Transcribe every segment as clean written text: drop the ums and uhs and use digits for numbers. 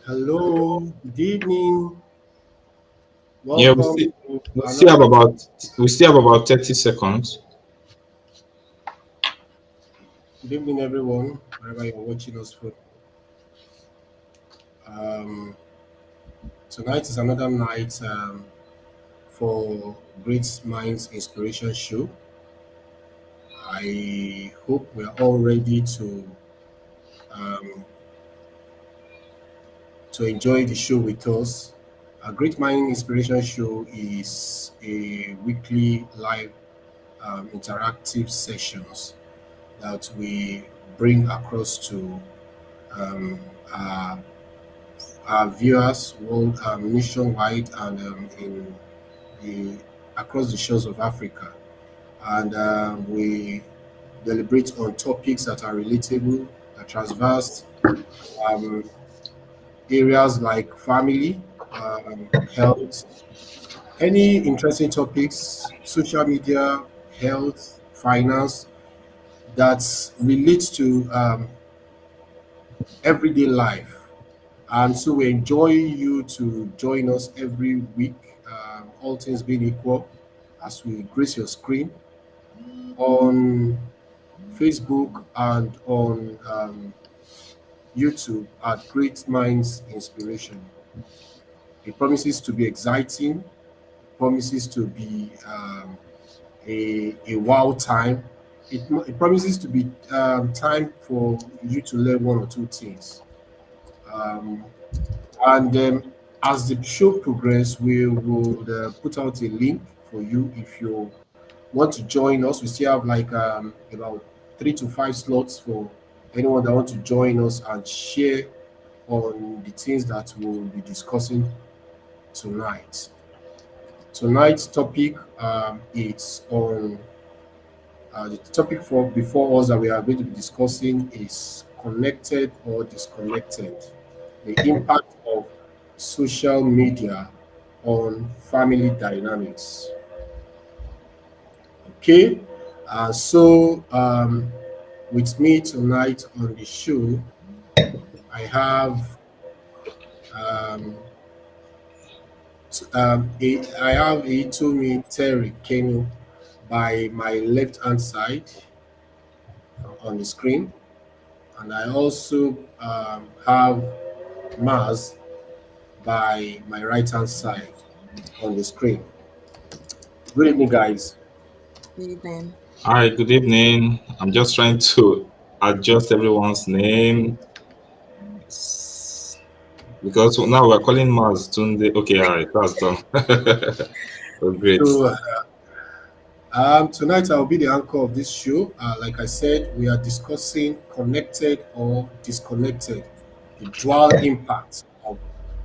Hello, good evening. Yeah, we Welcome still to we still have another. about we still have about 30 seconds. Good evening, everyone, wherever you're watching us from. Um, Tonight is another night for Great Minds Inspiration Show. I hope we are all ready um, to enjoy the show with us. A Great Mind Inspiration Show is a weekly live interactive sessions that we bring across to um, our, our viewers world nationwide and in the across the shores of Africa, and we deliberate on topics that are relatable, that transverse um, areas like family, health, any interesting topics, social media, health, finance that relates to everyday life. And so we enjoy you to join us every week, all things being equal, as we grace your screen on Facebook and on YouTube at Great Minds Inspiration. It promises to be exciting, promises to be a wow time. It promises to be time for you to learn one or two things. Um, And as the show progresses, we will put out a link for you if you want to join us. We still have like about 3 to 5 slots for anyone that want to join us and share on the things that we'll be discussing tonight. Tonight's topic is on the topic for before us that we are going to be discussing is connected or disconnected, the impact of social media on family dynamics. Okay, with me tonight on the show, I have I have Itomi Terry Kenu by my left hand side on the screen, and I also have Mars by my right hand side on the screen. Good evening, guys. Evening. Hi, good evening. I'm just trying to adjust everyone's name because now we're calling Mars Tunde. Okay, all right, that's done. Oh, great. So tonight I'll be the anchor of this show. Like I said, we are discussing connected or disconnected, the dual impact of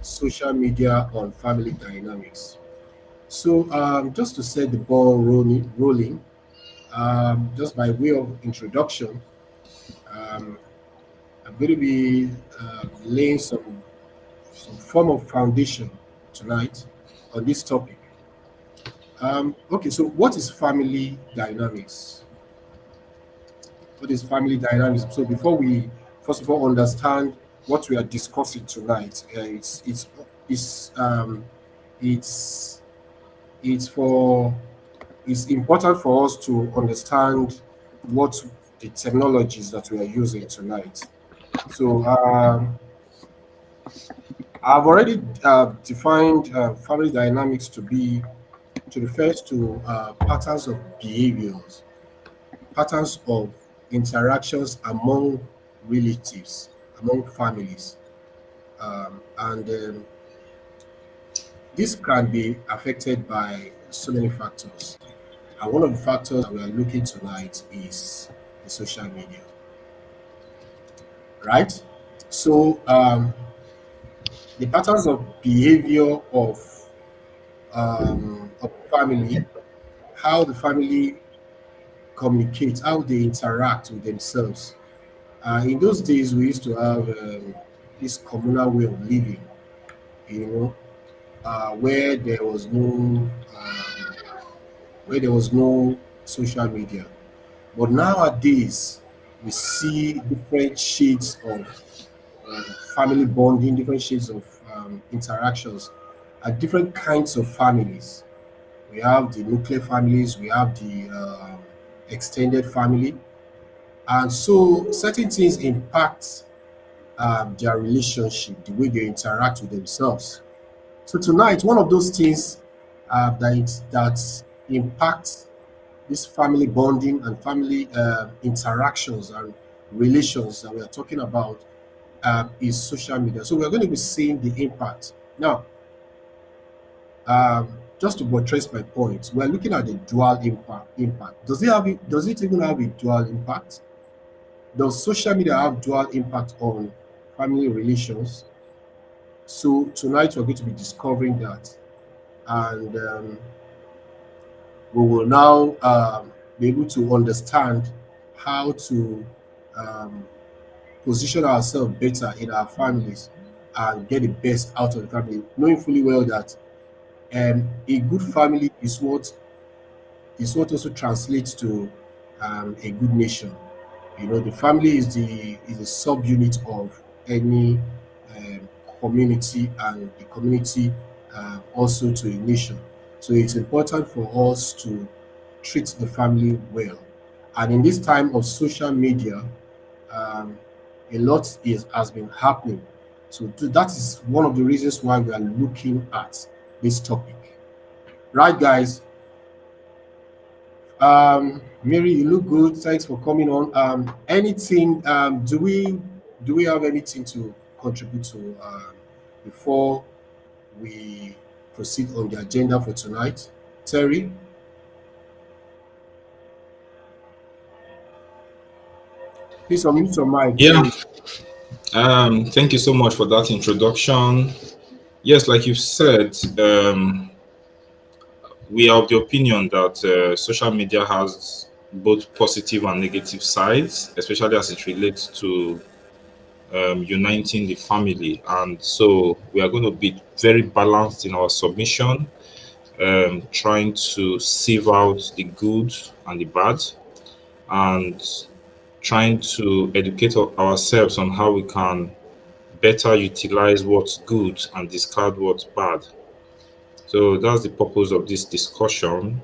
social media on family dynamics. So just to set the ball rolling, just by way of introduction, um, I'm going to be laying some form of foundation tonight on this topic. Okay, so what is family dynamics? What is family dynamics? So before we first of all understand what we are discussing tonight, it's it's for it's important for us to understand what the technologies that we are using tonight. So I've already defined family dynamics to refers to patterns of behaviors, patterns of interactions among relatives, among families, and this can be affected by so many factors. And one of the factors that we are looking tonight is the social media, right? So the patterns of behavior of family, how the family communicate, how they interact with themselves. In those days, we used to have this communal way of living, you know, where where there was no social media. But nowadays, we see different shades of family bonding, different shades of interactions, different kinds of families. We have the nuclear families, we have the extended family, and so certain things impact their relationship, the way they interact with themselves. So tonight, one of those things that impacts this family bonding and family interactions and relations that we are talking about is social media. So we're going to be seeing the impact. Now, just to buttress my point, we're looking at the dual impact. Does it even have a dual impact? Does social media have dual impact on family relations? So tonight we're going to be discovering that, and we will now be able to understand how to um, position ourselves better in our families and get the best out of the family, knowing fully well that a good family is what also translates to a good nation. You know, the family is a subunit of any um, community, and the community also to a nation. So it's important for us to treat the family well. And in this time of social media, um, a lot has been happening. So that is one of the reasons why we are looking at this topic. Right, guys? Mary, you look good. Thanks for coming on. Anything? Do we have anything to contribute to before we proceed on the agenda for tonight? Terry, please unmute your mic, Yeah. Terry. Thank you so much for that introduction. Yes, like you've said, we are of the opinion that social media has both positive and negative sides, especially as it relates to uniting the family. And so we are going to be very balanced in our submission, trying to sieve out the good and the bad, and trying to educate ourselves on how we can better utilize what's good and discard what's bad. So that's the purpose of this discussion.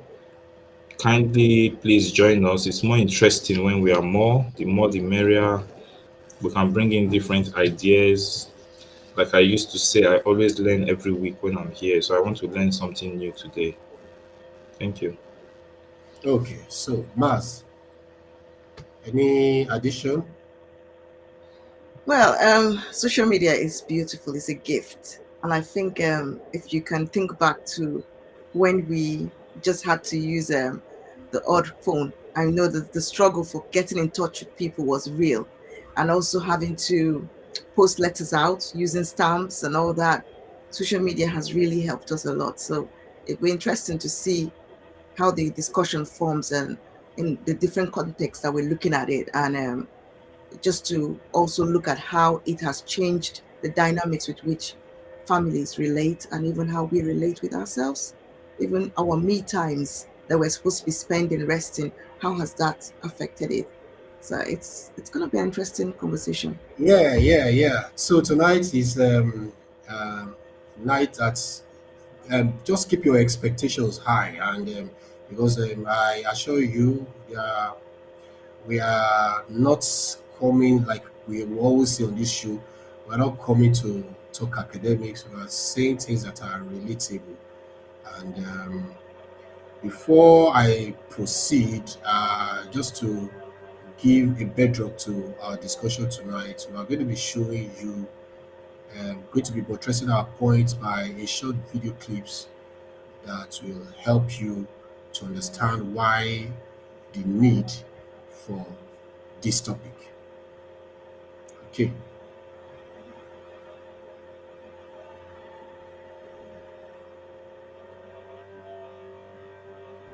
Kindly please join us. It's more interesting when we are more. The more the merrier. We can bring in different ideas. Like I used to say, I always learn every week when I'm here. So I want to learn something new today. Thank you. Okay, so Maz, any addition? Well, social media is beautiful. It's a gift, and I think if you can think back to when we just had to use the odd phone, I know that the struggle for getting in touch with people was real, and also having to post letters out using stamps and all that. Social media has really helped us a lot. So it'll be interesting to see how the discussion forms and in the different contexts that we're looking at it, and just to also look at how it has changed the dynamics with which families relate and even how we relate with ourselves. Even our me times that we're supposed to be spending resting, how has that affected it? So it's going to be an interesting conversation. Yeah, yeah, yeah. So tonight is um, night that just keep your expectations high, and because I assure you, we are not coming like we will always say on this show. We're not coming to talk academics. We are saying things that are relatable. And before I proceed, just to give a bedrock to our discussion tonight, we are going to be showing you, going to be buttressing our points by a short video clips that will help you to understand why the need for this topic. Okay.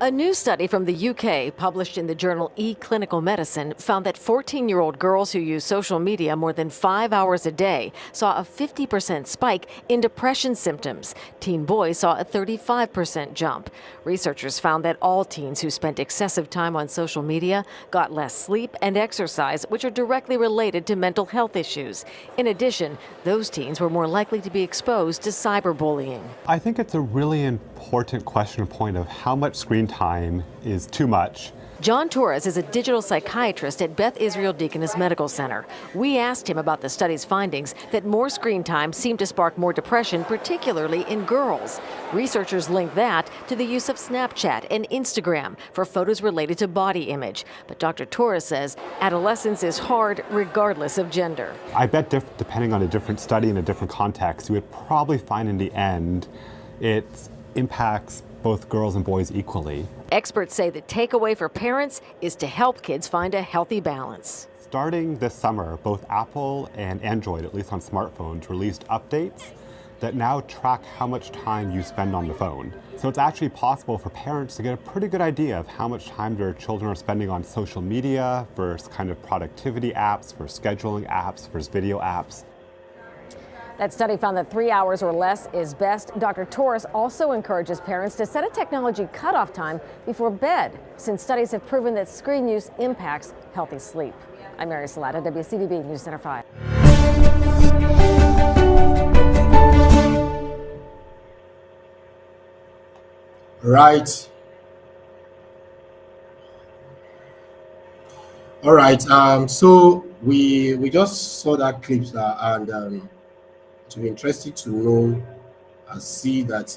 A new study from the UK, published in the journal eClinical Medicine, found that 14-year-old girls who use social media more than 5 hours a day saw a 50% spike in depression symptoms. Teen boys saw a 35% jump. Researchers found that all teens who spent excessive time on social media got less sleep and exercise, which are directly related to mental health issues. In addition, those teens were more likely to be exposed to cyberbullying. I think it's a really important question point of how much screen time is too much. John Torres is a digital psychiatrist at Beth Israel Deaconess Medical Center. We asked him about the study's findings that more screen time seemed to spark more depression, particularly in girls. Researchers link that to the use of Snapchat and Instagram for photos related to body image. But Dr. Torres says adolescence is hard regardless of gender. I bet depending on a different study in a different context, you would probably find in the end it impacts both girls and boys equally. Experts say the takeaway for parents is to help kids find a healthy balance. Starting this summer, both Apple and Android, at least on smartphones, released updates that now track how much time you spend on the phone. So it's actually possible for parents to get a pretty good idea of how much time their children are spending on social media versus kind of productivity apps, versus scheduling apps, versus video apps. That study found that 3 hours or less is best. Dr. Torres also encourages parents to set a technology cutoff time before bed, since studies have proven that screen use impacts healthy sleep. I'm Mary Salata, WCVB News Center 5. Right. All right. So we just saw that clips and to be interested to know and see that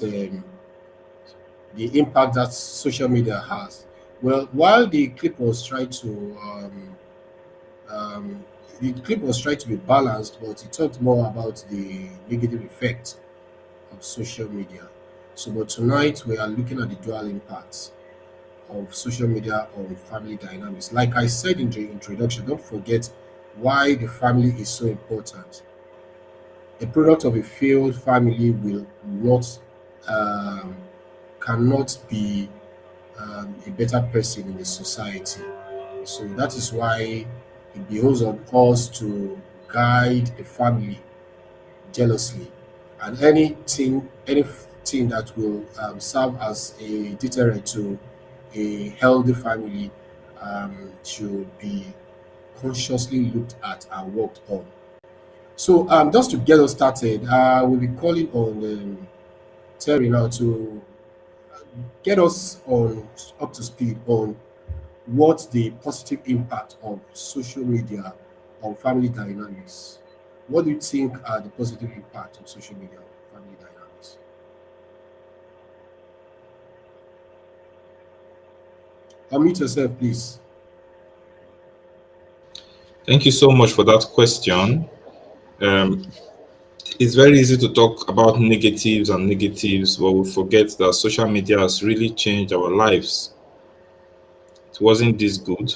the impact that social media has. Well, while the clip was trying to be balanced, but it talked more about the negative effect of social media. So, but tonight we are looking at the dual impacts of social media on family dynamics. Like I said in the introduction, don't forget why the family is so important. A product of a failed family will not um, cannot be a better person in the society. So that is why it behoves on us to guide the family jealously, and anything that will serve as a deterrent to a healthy family should be consciously looked at and worked on. So just to get us started, we'll be calling on Terry now to get us on up to speed on what the positive impact of social media on family dynamics. What do you think are the positive impact of social media on family dynamics? Unmute yourself, please. Thank you so much for that question. Um, it's very easy to talk about negatives, but we forget that social media has really changed our lives. It wasn't this good.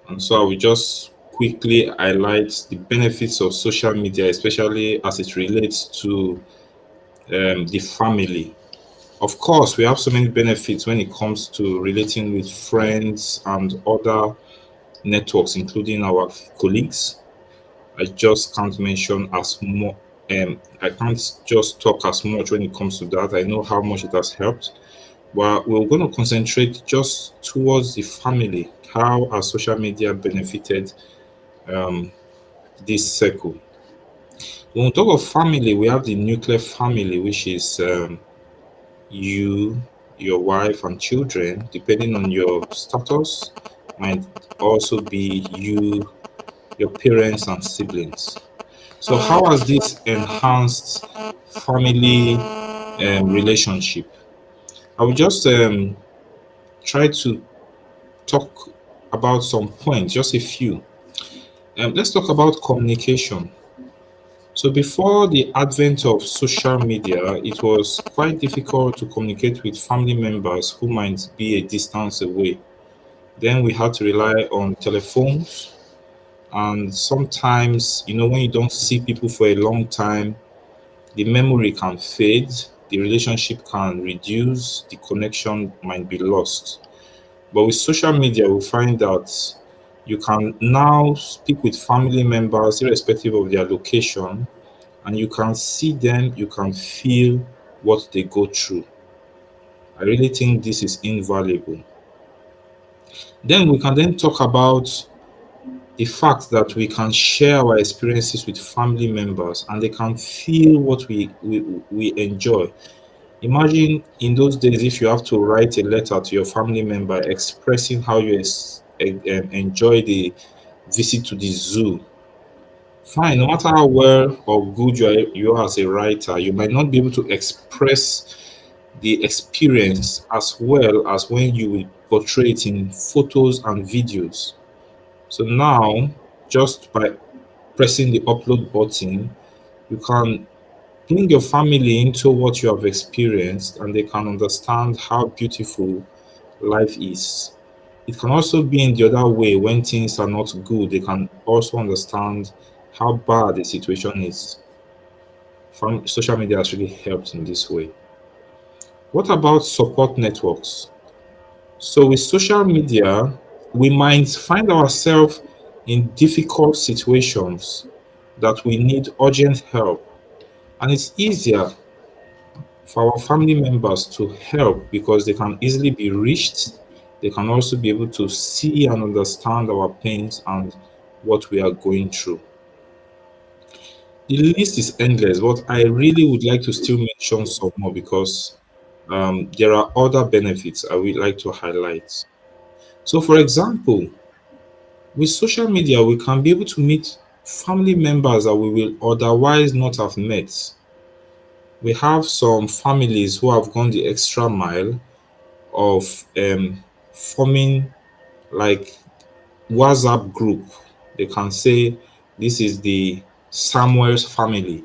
And so I will just quickly highlight the benefits of social media, especially as it relates to the family. Of course, we have so many benefits when it comes to relating with friends and other networks, including our colleagues. I just can't mention as more. I can't just talk as much when it comes to that. I know how much it has helped, but we're going to concentrate just towards the family. How has social media benefited um, this circle? When we talk of family, we have the nuclear family, which is you, your wife, and children. Depending on your status, might also be you, your parents, and siblings. So, how has this enhanced family relationship? I will just try to talk about some points, just a few. Let's talk about communication. So, before the advent of social media, it was quite difficult to communicate with family members who might be a distance away. Then we had to rely on telephones, and sometimes, when you don't see people for a long time, the memory can fade. the relationship can reduce, the connection might be lost. But with social media, we find that you can now speak with family members irrespective of their location, and you can see them, you can feel what they go through. I really think this is invaluable. Then we can then talk about the fact that we can share our experiences with family members and they can feel what we enjoy. Imagine in those days if you have to write a letter to your family member expressing how you enjoy the visit to the zoo. Fine, no matter how well or good you are as a writer, you might not be able to express the experience as well as when you will portray it in photos and videos. So now, just by pressing the upload button, you can bring your family into what you have experienced and they can understand how beautiful life is. It can also be in the other way when things are not good, they can also understand how bad the situation is. Social media has really helped in this way. What about support networks? So, with social media, we might find ourselves in difficult situations that we need urgent help, and it's easier for our family members to help because they can easily be reached. They can also be able to see and understand our pains and what we are going through. The list is endless, but I really would like to still mention some more because there are other benefits I would like to highlight. So, for example, with social media, we can be able to meet family members that we will otherwise not have met. We have some families who have gone the extra mile of forming like WhatsApp group. They can say this is the Samuel's family.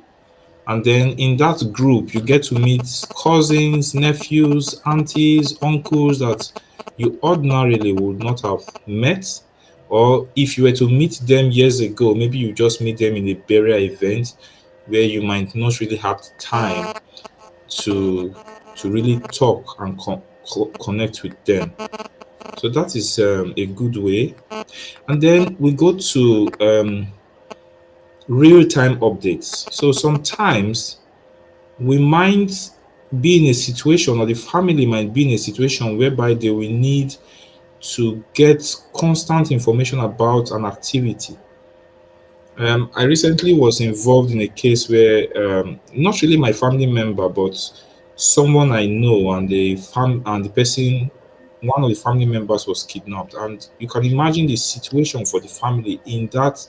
And then in that group, you get to meet cousins, nephews, aunties, uncles that you ordinarily would not have met. Or if you were to meet them years ago, maybe you just meet them in a burial event where you might not really have time to really talk and connect with them. So that is a good way. And then we go to real time updates. So sometimes we might be in a situation, or the family might be in a situation whereby they will need to get constant information about an activity. I recently was involved in a case where not really my family member, but someone I know, and the person, one of the family members was kidnapped, and you can imagine the situation for the family in that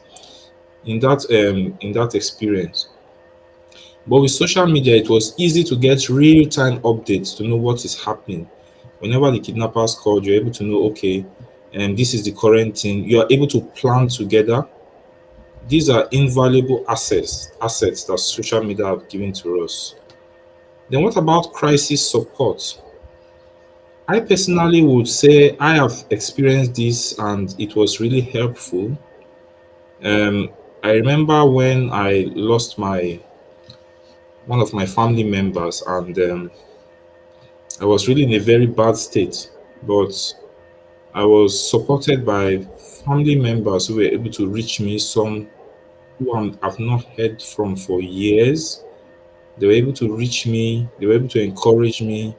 experience. But with social media, it was easy to get real time updates to know what is happening. Whenever the kidnappers called, you're able to know, okay, and this is the current thing. You are able to plan together. These are invaluable assets that social media have given to us. Then what about crisis support? I personally would say I have experienced this and it was really helpful. Um, I remember when I lost my one of my family members, and I was really in a very bad state, but I was supported by family members who were able to reach me, some who I've not heard from for years. They were able to reach me, they were able to encourage me.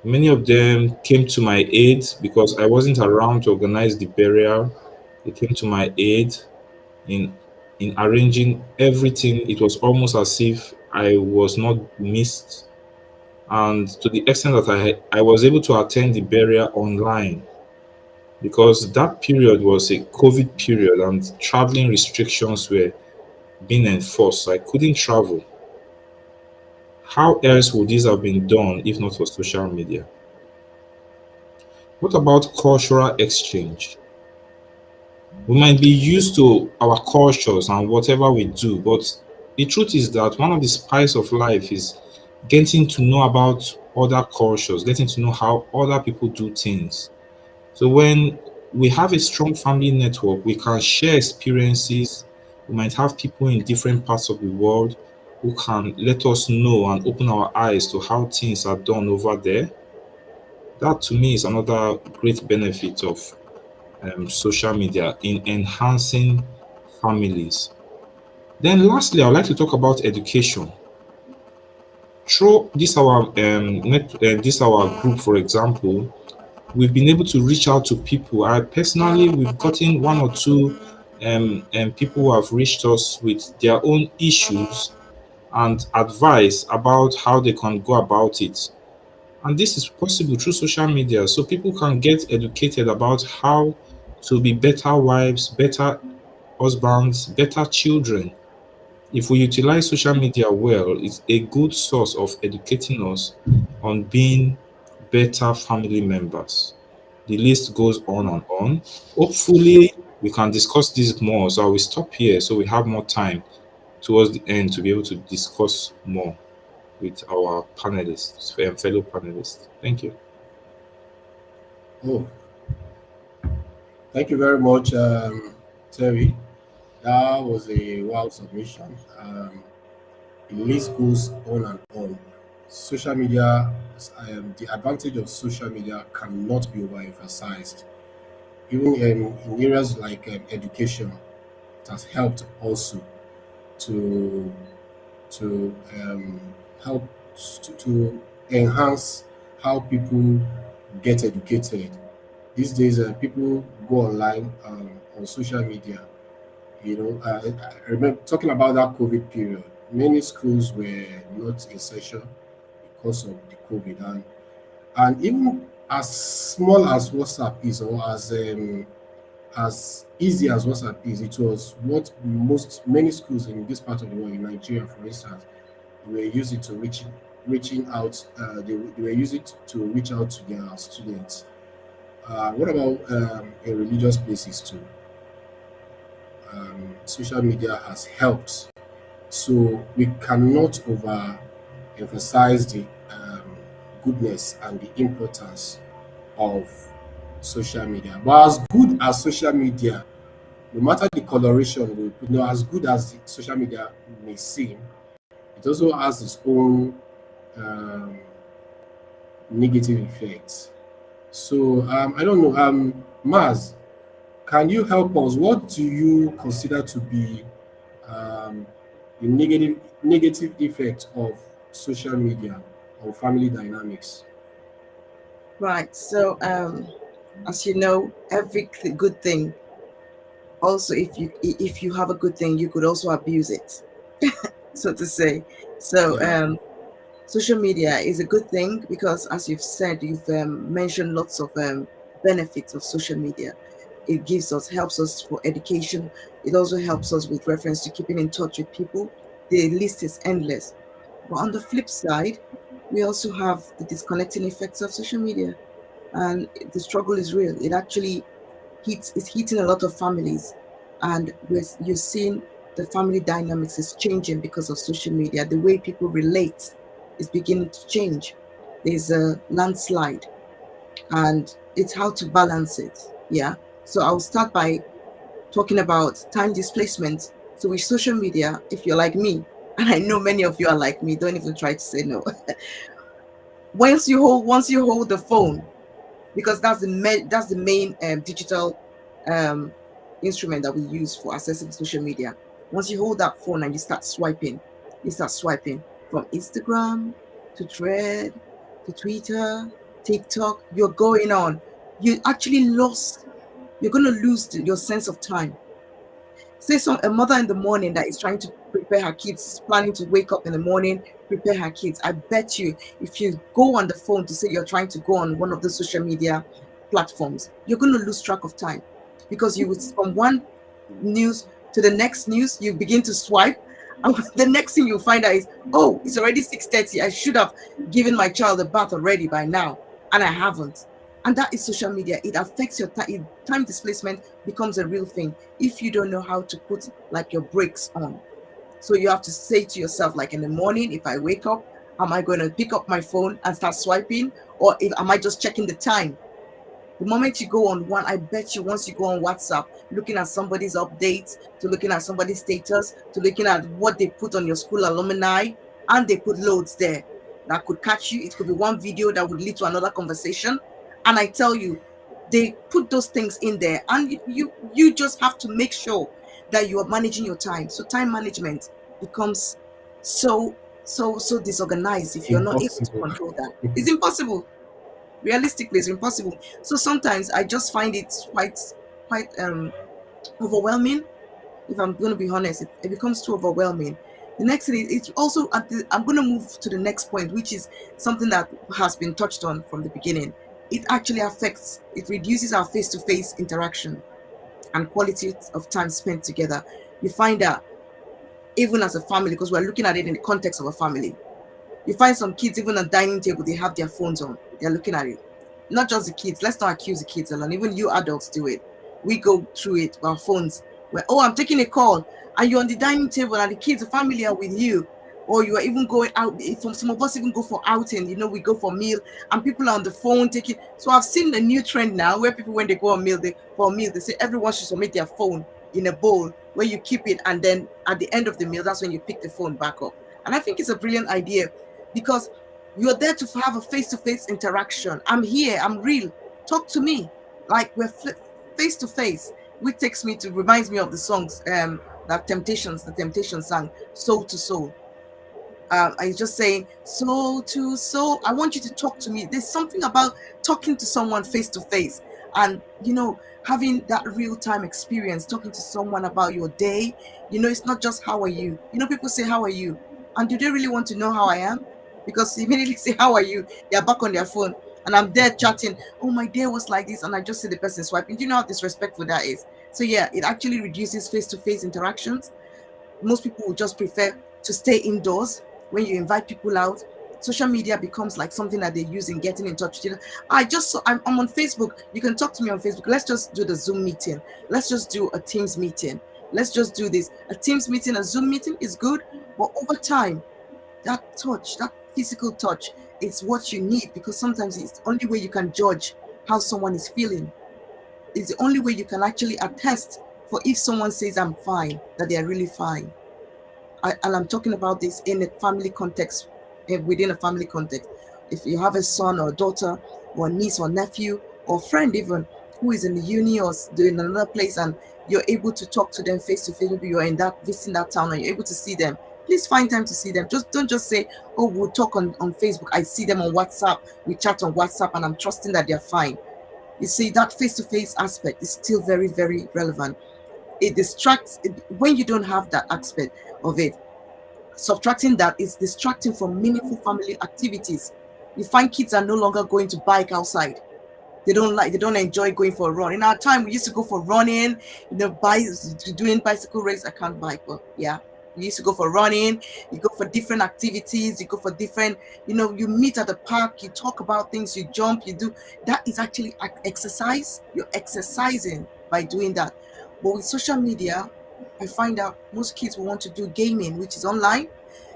Many of them came to my aid because I wasn't around to organize the burial. They came to my aid in arranging everything. It was almost as if I was not missed, and to the extent that I was able to attend the burial online because that period was a COVID period and traveling restrictions were being enforced. So I couldn't travel. How else would this have been done if not for social media? What about cultural exchange? We might be used to our cultures and whatever we do, but the truth is that one of the spice of life is getting to know about other cultures, getting to know how other people do things. So when we have a strong family network, we can share experiences. We might have people in different parts of the world who can let us know and open our eyes to how things are done over there. That to me is another great benefit of social media in enhancing families. Then, lastly, I'd like to talk about education. Through this our group, for example, we've been able to reach out to people. I personally, we've gotten one or two people who have reached us with their own issues and advice about how they can go about it. And this is possible through social media, so people can get educated about how to be better wives, better husbands, better children. If we utilize social media well, it's a good source of educating us on being better family members. The list goes on and on. Hopefully, we can discuss this more. So I will stop here so we have more time towards the end to be able to discuss more with our panelists and fellow panelists. Thank you. Oh, thank you very much, Terry. That was a wild submission. The list goes on and on. Social media, the advantage of social media cannot be overemphasized. Even in areas like education, it has helped also to to help to enhance how people get educated. These days, people go online on social media. I remember talking about that COVID period. Many schools were not in session because of the COVID, and even as small as WhatsApp is, or as easy as WhatsApp is, it was what many schools in this part of the world, in Nigeria, for instance, were using to reaching out. They were using it to reach out to their students. What about in religious places too? Social media has helped. So we cannot overemphasize the goodness and the importance of social media. But as good as social media, no matter the coloration, as good as the social media may seem, it also has its own um, negative effects. So I don't know, Maz, can you help us? What do you consider to be um, the negative effect of social media on family dynamics? Right. So, as you know, every good thing, also, if you have a good thing, you could also abuse it, so to say. So, Yeah. social media is a good thing because, as you've said, you've mentioned lots of benefits of social media. It gives us, helps us for education. It also helps us with reference to keeping in touch with people. The list is endless. But on the flip side, we also have the disconnecting effects of social media, and the struggle is real. It actually it's hitting a lot of families, and you're seeing the family dynamics is changing because of social media. The way people relate is beginning to change. There's a landslide, and it's how to balance it. Yeah. So I'll start by talking about time displacement. So with social media, if you're like me, and I know many of you are like me, don't even try to say no. Once you hold the phone, because that's the main digital um, instrument that we use for accessing social media. Once you hold that phone and you start swiping from Instagram to Thread to Twitter, TikTok. You're going on. You actually lost. You're going to lose your sense of time. Say a mother in the morning that is trying to prepare her kids, planning to wake up in the morning, prepare her kids. I bet you, if you go on the phone to say you're trying to go on one of the social media platforms, you're going to lose track of time, because you would, from one news to the next news, you begin to swipe, and the next thing you'll find out is, oh, it's already 6:30. I should have given my child a bath already by now, and I haven't. And that is social media. It affects your time. Time displacement becomes a real thing if you don't know how to put like your brakes on. So you have to say to yourself, like in the morning, if I wake up, am I going to pick up my phone and start swiping, or am I just checking the time? The moment you go on one, I bet you once you go on WhatsApp, looking at somebody's updates, to looking at somebody's status, to looking at what they put on your school alumni, and they put loads there that could catch you. It could be one video that would lead to another conversation. And I tell you, they put those things in there, and you just have to make sure that you are managing your time. So time management becomes so disorganized if you're not able to Impossible. control that. It's impossible. Realistically, it's impossible. So sometimes I just find it quite overwhelming. If I'm going to be honest, it becomes too overwhelming. The next thing is, it's also I'm going to move to the next point, which is something that has been touched on from the beginning. It actually affects, it reduces our face-to-face interaction and quality of time spent together. You find that even as a family, because we're looking at it in the context of a family, you find some kids, even at dining table, they have their phones on. They're looking at it. Not just the kids. Let's not accuse the kids alone. Even you adults do it. We go through it with our phones. Where, oh, I'm taking a call, and you're on the dining table, and the kids, the family are with you. Or you are even going out. Some of us even go for outing. We go for meal, and people are on the phone taking. So I've seen a new trend now where people, when they go on meal, they say everyone should submit their phone in a bowl where you keep it, and then at the end of the meal, that's when you pick the phone back up. And I think it's a brilliant idea, because you're there to have a face-to-face interaction. I'm here, I'm real. Talk to me like we're face-to-face, which takes me to reminds me of the songs that the Temptations sang, Soul to Soul. I just saying soul to soul. I want you to talk to me. There's something about talking to someone face to face, and having that real time experience, talking to someone about your day. It's not just how are you. People say how are you, and do they really want to know how I am? Because immediately say how are you, they're back on their phone, and I'm there chatting. Oh, my day was like this, and I just see the person swiping. Do you know how disrespectful that is? So yeah, it actually reduces face to face interactions. Most people would just prefer to stay indoors. When you invite people out, social media becomes like something that they use in getting in touch with you. I'm on Facebook. You can talk to me on Facebook. Let's just do the Zoom meeting. Let's just do a Teams meeting. Let's just do this. A Teams meeting, a Zoom meeting is good, but over time, that touch, that physical touch, is what you need, because sometimes it's the only way you can judge how someone is feeling. It's the only way you can actually attest for if someone says I'm fine, that they are really fine. And I'm talking about this in a family context, within a family context. If you have a son or a daughter or a niece or nephew or friend even who is in the uni or in another place, and you're able to talk to them face to face, maybe you're in that visiting that town and you're able to see them, please find time to see them. Just don't just say, oh, we'll talk on Facebook. I see them on WhatsApp. We chat on WhatsApp and I'm trusting that they're fine. You see, that face-to-face aspect is still very, very relevant. It distracts when you don't have that aspect of it. Subtracting that is distracting from meaningful family activities. You find kids are no longer going to bike outside. They don't enjoy going for a run. In our time, we used to go for running, doing bicycle race. I can't bike, but yeah, we used to go for running. You go for different activities. You go for different, you meet at the park. You talk about things. You jump. You do that is actually exercise. You're exercising by doing that. But with social media, I find out most kids will want to do gaming, which is online,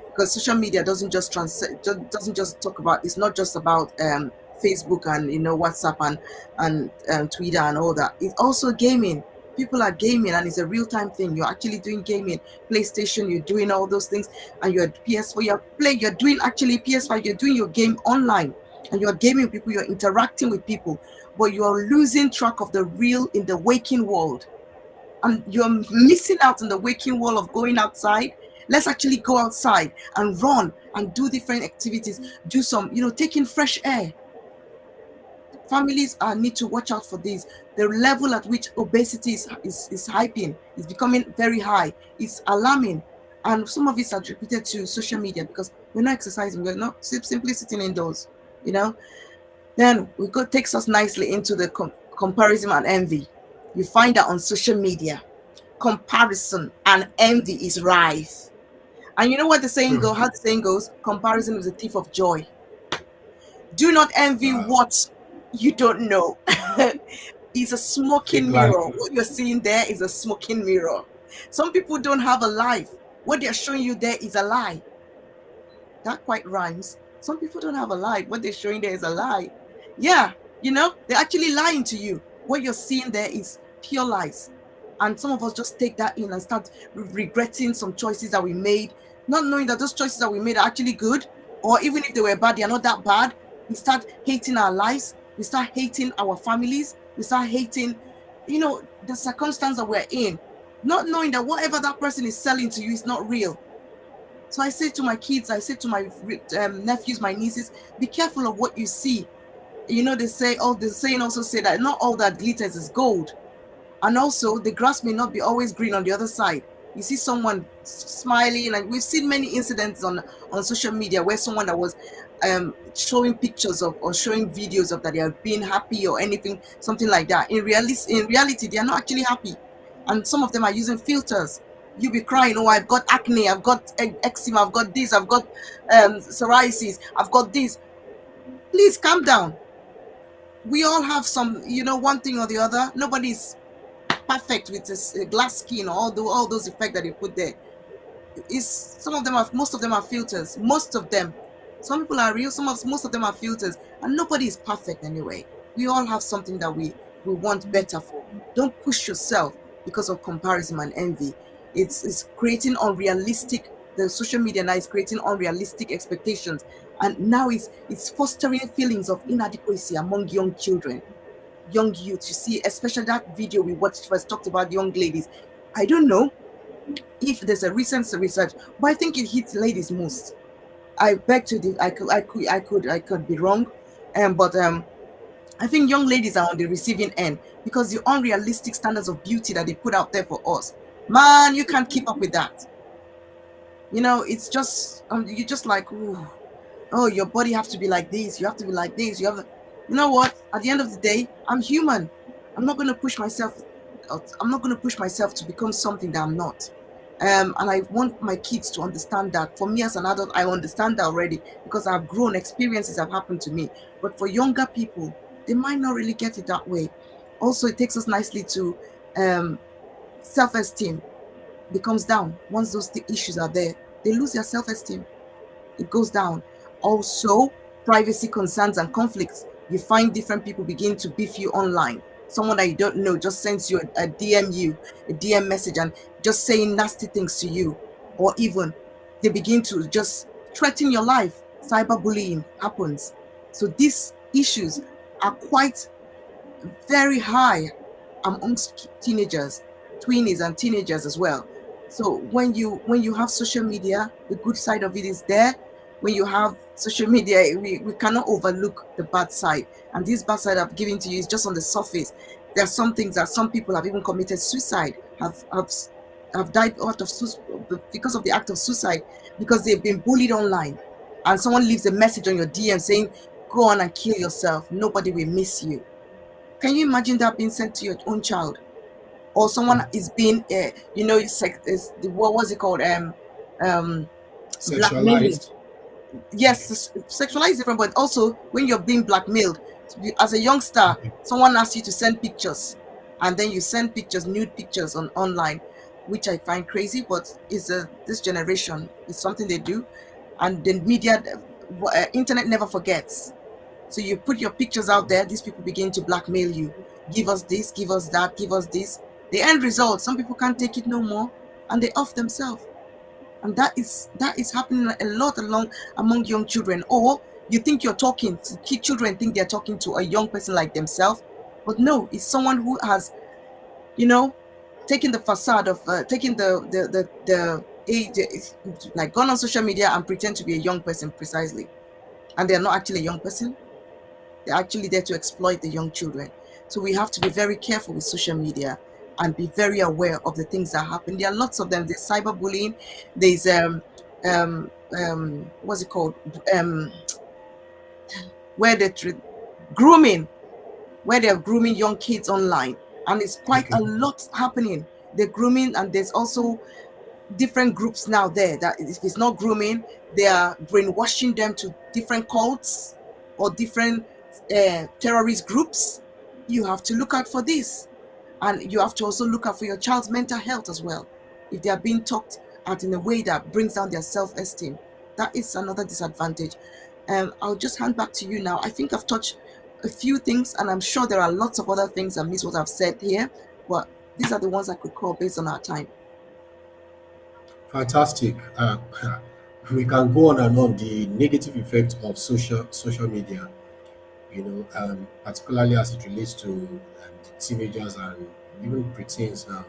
because social media doesn't just talk about, it's not just about Facebook and WhatsApp and Twitter and all that. It's also gaming. People are gaming, and it's a real-time thing. You're actually doing gaming. PlayStation, you're doing all those things, and you're PS4, you're doing actually PS5, you're doing your game online, and you're gaming with people, you're interacting with people, but you're losing track of the real in the waking world. And you're missing out on the waking world of going outside. Let's actually go outside and run and do different activities. Do some, taking fresh air. Families need to watch out for this. The level at which obesity is hyping is becoming very high. It's alarming. And some of it's attributed to social media, because we're not exercising. We're not simply sitting indoors, Then takes us nicely into the comparison and envy. You find that on social media, comparison and envy is rife. And you know what how the saying goes? Comparison is a thief of joy. Do not envy what you don't know. It's a smoking Exactly. mirror. What you're seeing there is a smoking mirror. Some people don't have a life. What they're showing you there is a lie. That quite rhymes. Some people don't have a life. What they're showing there is a lie. Yeah, they're actually lying to you. What you're seeing there is pure lies. And some of us just take that in and start regretting some choices that we made, not knowing that those choices that we made are actually good, or even if they were bad, they're not that bad. We start hating our lives, we start hating our families, we start hating, the circumstance that we're in, not knowing that whatever that person is selling to you is not real. So I say to my kids, I say to my nephews, my nieces, be careful of what you see. They say, oh, the saying also say that not all that glitters is gold. And also, the grass may not be always green on the other side. You see someone smiling, and we've seen many incidents on social media where someone that was showing pictures of or showing videos of that they are being happy or anything, something like that. In reality, they are not actually happy, and some of them are using filters. You be crying, oh, I've got acne, I've got eczema, I've got this, I've got psoriasis, I've got this. Please calm down. We all have some, one thing or the other. Nobody's perfect with this glass skin or all those effects that they put there. Is some of them are Most of them are filters. Most of them. Some people are real. Most of them are filters, and nobody is perfect anyway. We all have something that we want better for. Don't push yourself because of comparison and envy. It's creating unrealistic. The social media now is creating unrealistic expectations, and now it's fostering feelings of inadequacy among young children, young youth. You see, especially that video we watched first talked about young ladies. I don't know if there's a recent research, but I think it hits ladies most. I beg to the I could be wrong, but I think young ladies are on the receiving end because the unrealistic standards of beauty that they put out there for us, man, you can't keep up with that. It's just you just like, ooh, oh, your body have to be like this, you have to be like this, you know what, at the end of the day, I'm human. I'm not going to push myself. I'm not going to push myself to become something that I'm not. And I want my kids to understand that. For me as an adult, I understand that already because I've grown, experiences have happened to me. But for younger people, they might not really get it that way. Also, it takes us nicely to self-esteem becomes down. Once those issues are there, they lose their self-esteem. It goes down. Also, privacy concerns and conflicts. You find different people begin to beef you online. Someone that you don't know just sends you a DM message, and just saying nasty things to you, or even they begin to just threaten your life. Cyberbullying happens. So these issues are quite very high amongst teenagers, tweenies, and teenagers as well. So when you have social media, the good side of it is there. When you have social media, we cannot overlook the bad side. And this bad side I've given to you is just on the surface. There are some things that some people have even committed suicide, have died out of because of the act of suicide, because they've been bullied online, and someone leaves a message on your DM saying, "Go on and kill yourself. Nobody will miss you." Can you imagine that being sent to your own child? Or someone is being, what was it called? Um, Blackmailing. Sexualized. Yes, sexualized is different, but also when you're being blackmailed as a youngster, someone asks you to send pictures, and then you send pictures, nude pictures on online, which I find crazy, but this generation is something they do, and the media, internet never forgets. So you put your pictures out there, these people begin to blackmail you. Give us this, give us that, give us this. The end result, some people can't take it no more, and they off themselves. And that is happening a lot among young children. Or you think you're talking to children, think they're talking to a young person like themselves, but no, it's someone who has, taken the facade of taking the age, like gone on social media and pretend to be a young person precisely, and they're not actually a young person. They're actually there to exploit the young children. So we have to be very careful with social media and be very aware of the things that happen. There are lots of them. There's cyberbullying. There's what's it called? Where they're grooming, where they're grooming young kids online, and it's quite a lot happening. They're grooming, and there's also different groups now there that if it's not grooming, they are brainwashing them to different cults or different terrorist groups. You have to look out for this, and you have to also look out for your child's mental health as well. If they are being talked at in a way that brings down their self-esteem, that is another disadvantage. I'll just hand back to you now. I think I've touched a few things, and I'm sure there are lots of other things I missed what I've said here, but these are the ones I could call based on our time. Fantastic. We can go on and on the negative effect of social media. Particularly as it relates to teenagers and even preteens now.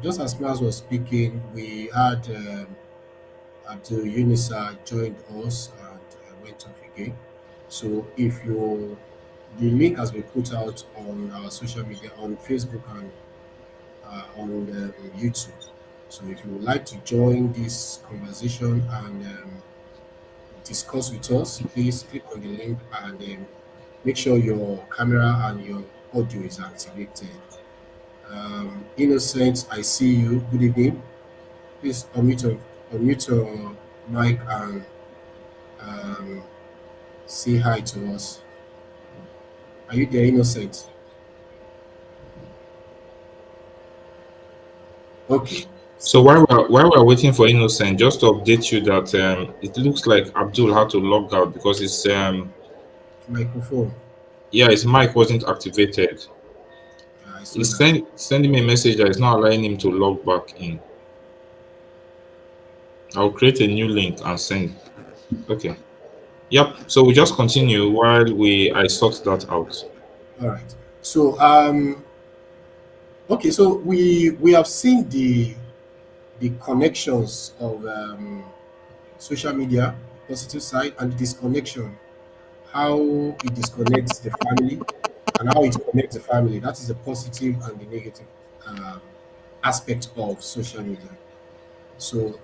Just as Miles was speaking, we had Abdul Unisa joined us and went off again. So if you the link has been put out on our social media on Facebook and on YouTube. So if you would like to join this conversation and discuss with us, please click on the link and make sure your camera and your audio is activated. Innocent, I see you. Good evening. Please unmute your mic and um, say hi to us. Are you there, Innocent? Okay. So So, while we're waiting for Innocent, just to update you that it looks like Abdul had to log out because his microphone. yeah, his mic wasn't activated. I saw He's that. sending me a message that is not allowing him to log back in. I'll create a new link and send. Okay. Yep. So we just continue while I sort that out. All right. So, okay. So we have seen the connections of social media, positive side, and the disconnection, how it disconnects the family and how it connects the family. That is the positive and the negative um, aspect of social media. So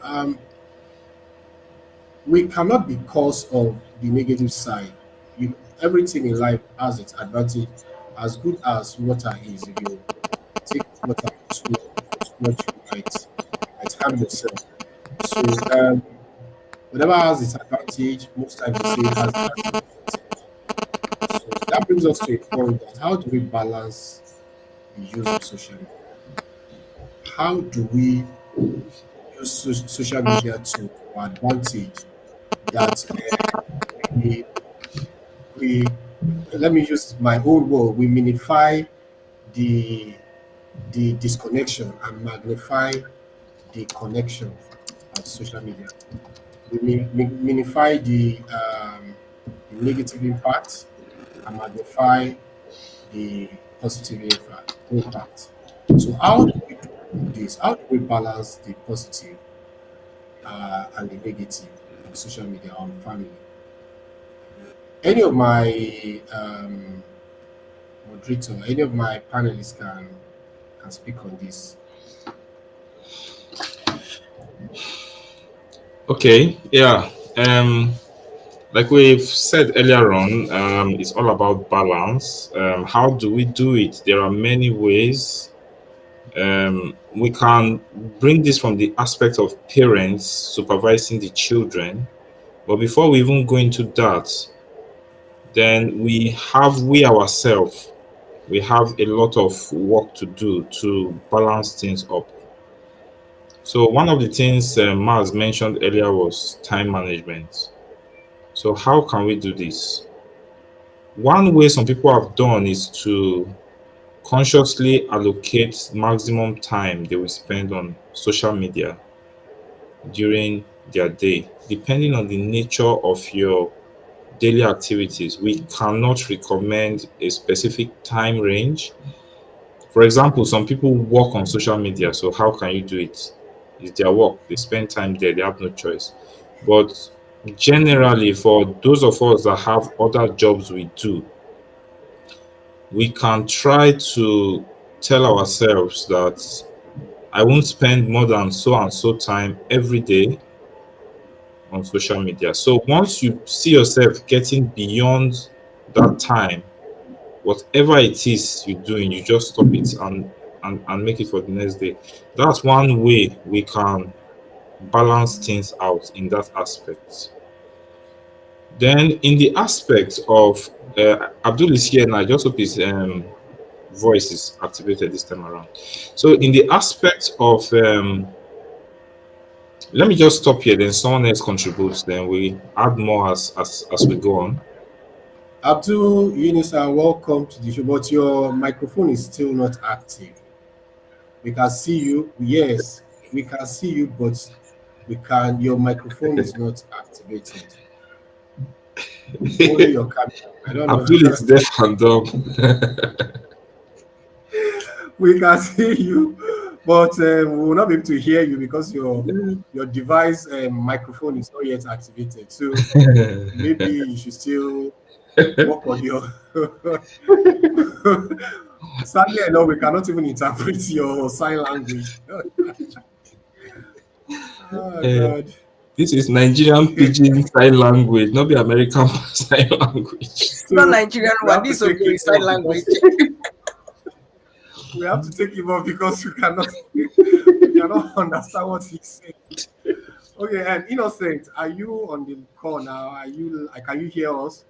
we cannot, because of the negative side. Everything in life has its advantage. As good as water is, if you take water for too much, you might harm yourself. So whatever has its advantage, most times we say it has its disadvantage. So that brings us to a point that how do we balance the use of social media? How do we use social media to our advantage that we, we let me use my own word, we minify the disconnection and magnify the connection of social media. We minify the negative impact and magnify the positive impact. So how do we do this? How do we balance the positive and the negative of social media on family? Any of my moderator, any of my panelists can speak on this. Okay. Yeah. Like we've said earlier on, it's all about balance. How do we do it? There are many ways. We can bring this from the aspect of parents supervising the children. But before we even go into that, then we ourselves, we have a lot of work to do to balance things up. So one of the things Mars mentioned earlier was time management. So how can we do this? One way some people have done is to consciously allocate maximum time they will spend on social media during their day, depending on the nature of your daily activities. We cannot recommend a specific time range. For example, some people work on social media, so how can you do it? It's their work, they spend time there, they have no choice. But generally, for those of us that have other jobs we do, we can try to tell ourselves that I won't spend more than so and so time every day on social media. So once you see yourself getting beyond that time, whatever it is you're doing, you just stop it and make it for the next day. That's one way we can balance things out in that aspect. Then in the aspect of Abdul is here now, I just hope his voice is activated this time around. So in the aspect of let me just stop here, then someone else contributes, then we add more as we go on. Abdul Unisa, welcome to the show, but your microphone is still not active. We can see you. Yes, we can see you, but we can. Your microphone is not activated. Only your camera. I don't Abdul know. is deaf and dumb. We can see you, but we will not be able to hear you because your device microphone is not yet activated. So maybe you should still work on your. Sadly enough, we cannot even interpret your sign language. Oh Eh, God. this is Nigerian pidgin sign language, not the American sign language. Not So Nigerian we one. have to This take Ogre him sign off language. because we have to take him off because we cannot understand what he's saying. Okay, and Innocent, are you on the call now? Are you? Can you hear us?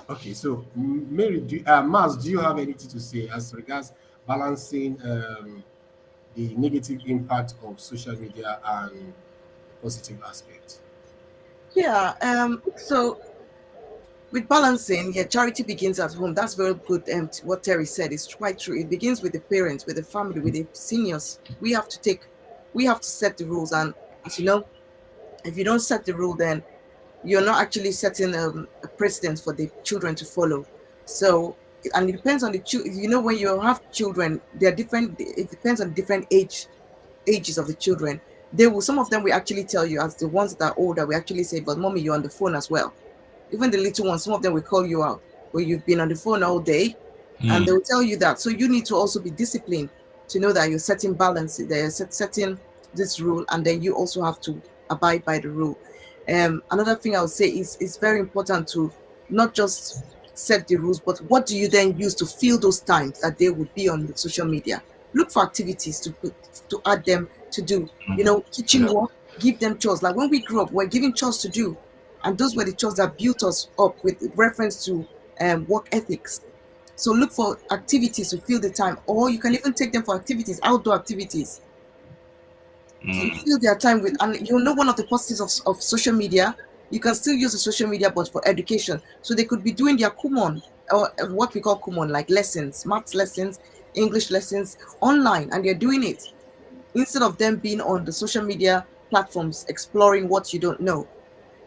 Okay, so Mary, Mars, do you have anything to say as regards balancing the negative impact of social media and the positive aspect? Yeah. So with balancing, yeah, charity begins at home. That's very good. What Terry said is quite true. It begins with the parents, with the family, with the seniors. We have to set the rules. And as you know, if you don't set the rule, then you're not actually setting a precedent for the children to follow. So, and it depends on the you know, when you have children, they're different. It depends on different ages of the children. They will, some of them will actually tell you, as the ones that are older, we actually say, but mommy, you're on the phone as well. Even the little ones, some of them will call you out where you've been on the phone all day, and they Hmm. will tell you that. So you need to also be disciplined to know that you're setting balance, they're setting this rule, and then you also have to abide by the rule. Another thing I would say is it's very important to not just set the rules, but what do you then use to fill those times that they would be on the social media? Look for activities to put to add them to do. You know, kitchen Yeah. work, give them chores. Like when we grew up, we're given chores to do, and those were the chores that built us up with reference to work ethics. So look for activities to fill the time, or you can even take them for activities, outdoor activities, to Hmm. fill their time with. And you know, one of the positives of social media, you can still use the social media, but for education. So they could be doing their Kumon, or what we call Kumon, like lessons, maths lessons, English lessons online, and they're doing it instead of them being on the social media platforms exploring what you don't know.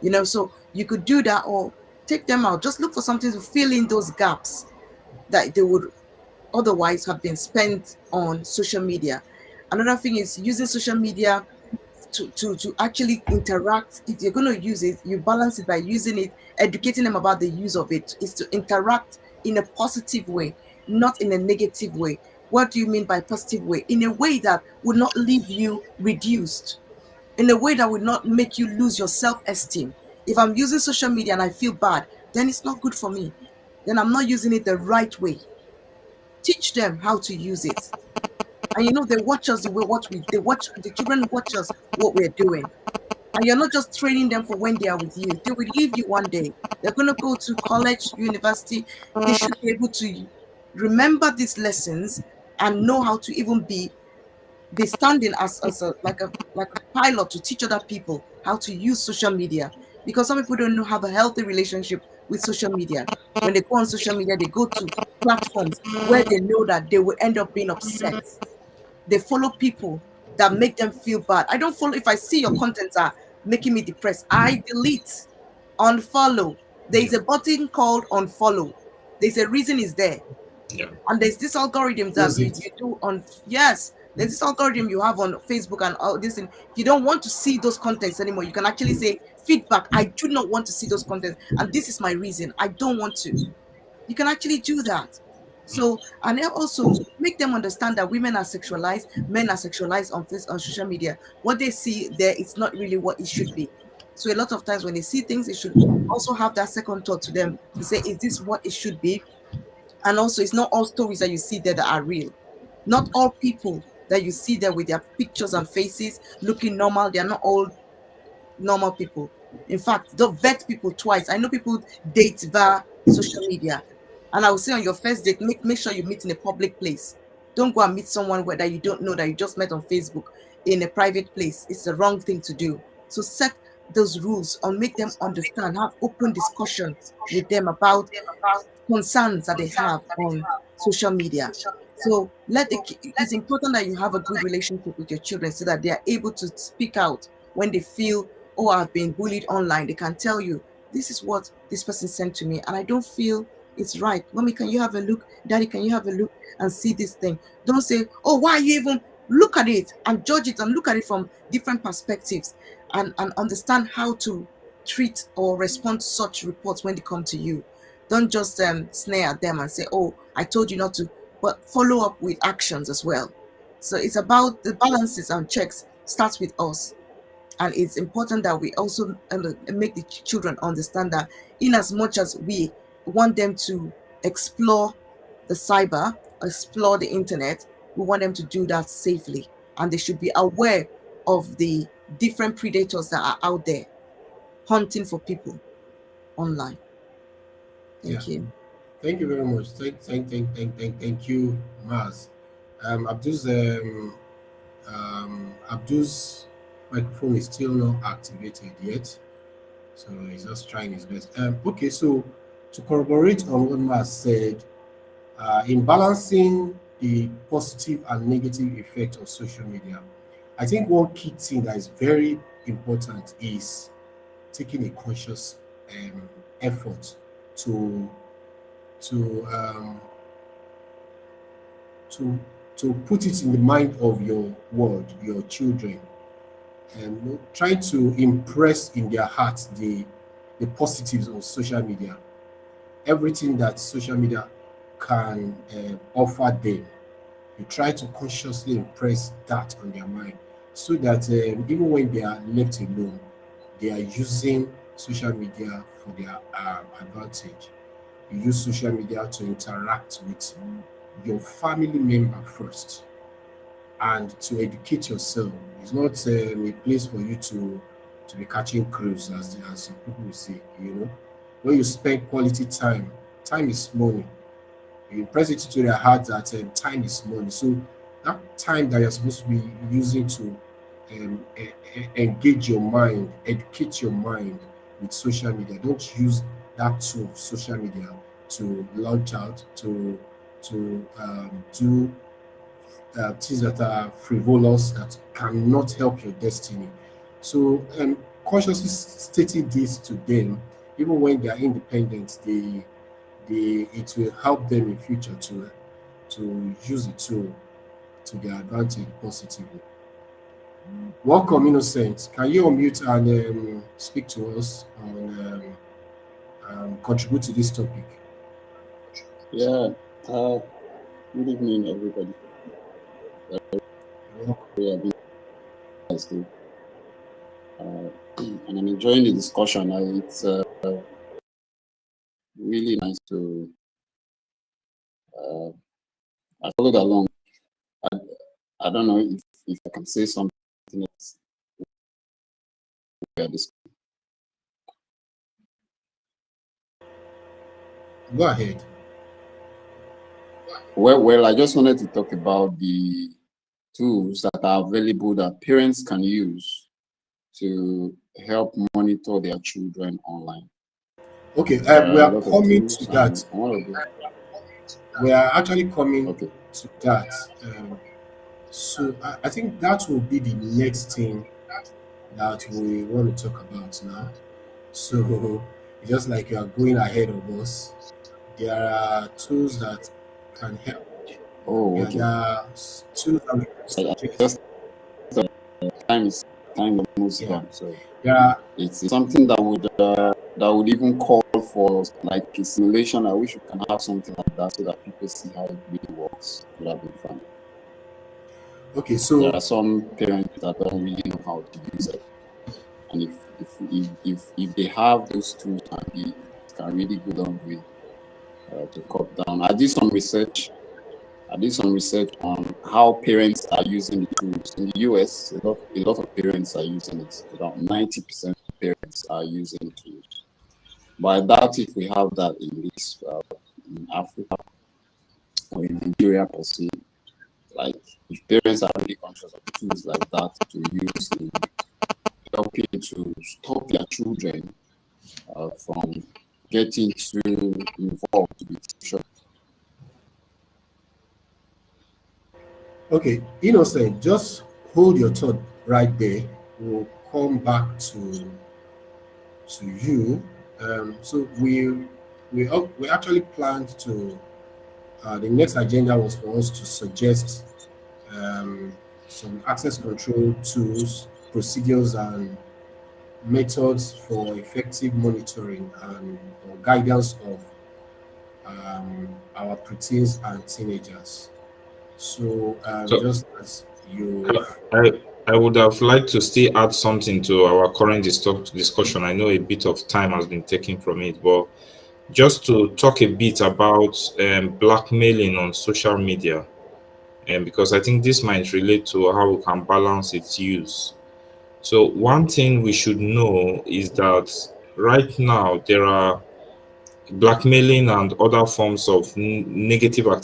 You know, so you could do that, or take them out, just look for something to fill in those gaps that they would otherwise have been spent on social media. Another thing is using social media to actually interact. If you're going to use it, you balance it by using it, educating them about the use of it, is to interact in a positive way, not in a negative way. What do you mean by positive way? In a way that would not leave you reduced, in a way that will not make you lose your self-esteem. If I'm using social media and I feel bad, then it's not good for me. Then I'm not using it the right way. Teach them how to use it. And you know, they watch us the way what we they watch the children watch us what we're doing. And you're not just training them for when they are with you. They will leave you one day. They're gonna go to college, university. They should be able to remember these lessons and know how to even be standing as a like a pilot to teach other people how to use social media, because some people don't know, have a healthy relationship with social media. When they go on social media, they go to platforms where they know that they will end up being upset. They follow people that make them feel bad. I don't follow. If I see your contents are making me depressed, I delete, unfollow. There Yeah. is a button called unfollow. There's a reason is there. Yeah. And there's this algorithm that Close it. you do on, yes, there's this algorithm you have on Facebook and all this. And if you don't want to see those contents anymore, you can actually say feedback. I do not want to see those contents, and this is my reason. I don't want to. You can actually do that. So, and then also make them understand that women are sexualized, men are sexualized on social media. What they see there is not really what it should be. So a lot of times when they see things, they should also have that second thought to them to say, is this what it should be? And also, it's not all stories that you see there that are real. Not all people that you see there with their pictures and faces looking normal, they are not all normal people. In fact, don't vet people twice. I know people date via social media. And I will say on your first date, make sure you meet in a public place. Don't go and meet someone where that you don't know, that you just met on Facebook in a private place. It's the wrong thing to do. So set those rules or make them understand, have open discussion with them about concerns that they have on social media. So it's important that you have a good relationship with your children so that they are able to speak out when they feel, oh, I've been bullied online. They can tell you, this is what this person sent to me, and I don't feel it's right. Mommy, can you have a look? Daddy, can you have a look and see this thing? Don't say, oh, why are you even look at it and judge it and look at it from different perspectives and understand how to treat or respond to such reports when they come to you. Don't just snare at them and say, oh, I told you not to, but follow up with actions as well. So it's about the balances and checks starts with us. And it's important that we also make the children understand that in as much as we want them to explore the cyber, explore the internet, we want them to do that safely. And they should be aware of the different predators that are out there hunting for people online. Thank you. Thank you very much. Thank you, Maz. Abdul's microphone is still not activated yet, so he's just trying his best. Okay, so to corroborate on what Maz said, in balancing the positive and negative effect of social media, I think one key thing that is very important is taking a conscious effort to to um, to to put it in the mind of your world, your children, and try to impress in their hearts the positives of social media, everything that social media can offer them. You try to consciously impress that on their mind so that even when they are left alone, they are using social media for their advantage. You use social media to interact with your family member first and to educate yourself. It's not a place for you to be catching cruise, as some people will say. You know, when you spend quality time, time is money. You impress it to their heart that time is money. So that time that you're supposed to be using to engage your mind, educate your mind with social media. Don't use that tool, social media, to launch out to do things that are frivolous that cannot help your destiny. So, consciously stating this to them, even when they are independent, it will help them in future to use the tool to their advantage positively. Welcome, Innocent. Can you unmute and speak to us on contribute to this topic? Yeah. Good evening, everybody. Yeah, this is and I'm enjoying the discussion. It's really nice to. I followed along. I don't know if I can say something else. Go ahead. Well, I just wanted to talk about the tools that are available that parents can use to help monitor their children online. Okay, There we are a are lot of coming tools, to and that. one of them. We are actually coming Okay. to that. So I think that will be the next thing that we want to talk about now. So it's just like you are going ahead of us. There are tools that can help. Oh, Yeah, okay. there are tools that we can I suggest. just time is almost Yeah, gone, so yeah. it's something that would even call for like a simulation. I wish we can have something like that so that people see how it really works. It would have been fun. Okay, There so are some parents that don't really know how to use it, and if they have those tools, it can really go long way to cut down. I did some research on how parents are using the tools. In the US, a lot of parents are using it. About 90% of parents are using the tools. But I doubt if we have that in Africa or in Nigeria per se. Like, if parents are really conscious of tools like that to use helping to stop their children from getting too involved with social. Okay, Innocent, just hold your thought right there. We'll come back to you. So we actually planned to the next agenda was for us to suggest um, some access control tools, procedures, and methods for effective monitoring and or guidance of our preteens and teenagers. So So just as I, you I I would have liked to still add something to our current discussion. I know a bit of time has been taken from it, but just to talk a bit about blackmailing on social media, and because I think this might relate to how we can balance its use. So one thing we should know is that right now there are blackmailing and other forms of negative